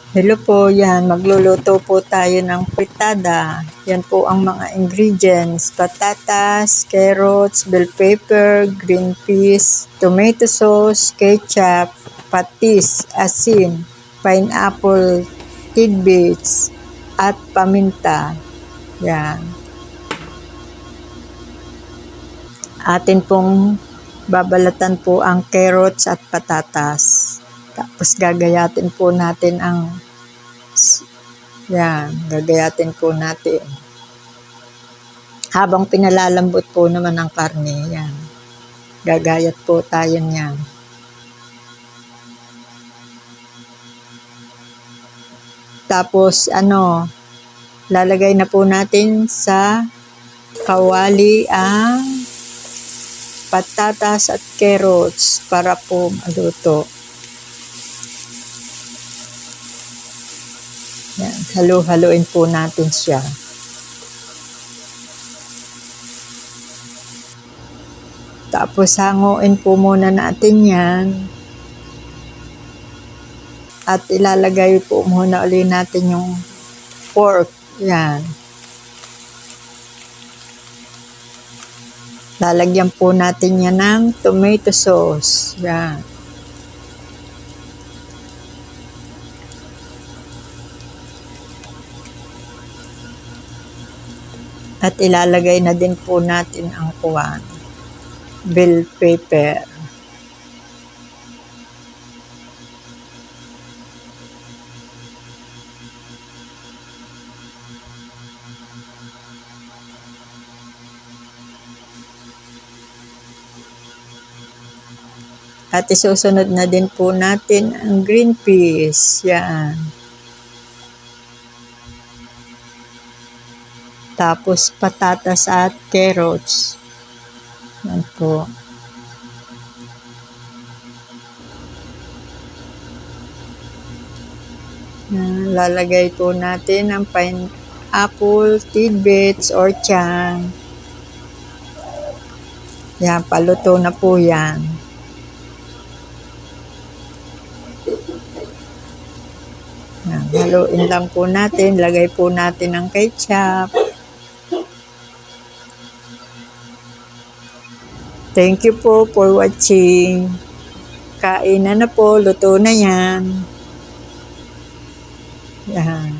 Hello po, yan. Magluluto po tayo ng fritada. Yan po ang mga ingredients. Patatas, carrots, bell pepper, green peas, tomato sauce, ketchup, patis, asin, pineapple, tidbits, at paminta. Yan. Atin pong babalatan po ang carrots at patatas. Tapos gagayatin po natin ang gagayatin po natin. Habang pinalalambot po naman ang karne, yan. Gagayat po tayo niyan. Tapos lalagay na po natin sa kawali ang patatas at carrots para po maluto. Yan, halo-haloin po natin siya. Tapos hanguin po muna natin yan. At ilalagay po muna ulit natin yung pork. Yan. Lalagyan po natin yan ng tomato sauce. Yan. At ilalagay na din po natin ang bell pepper. At isusunod na din po natin ang green peas. Yan. Tapos patatas at carrots. Yan po. Yan, lalagay po natin ang pineapple, tidbits, or chan. Yan, paluto na po yan. Yan, haluin lang po natin. Lagay po natin ang ketchup. Thank you po for watching. Kain na po, luto na yan. Yan.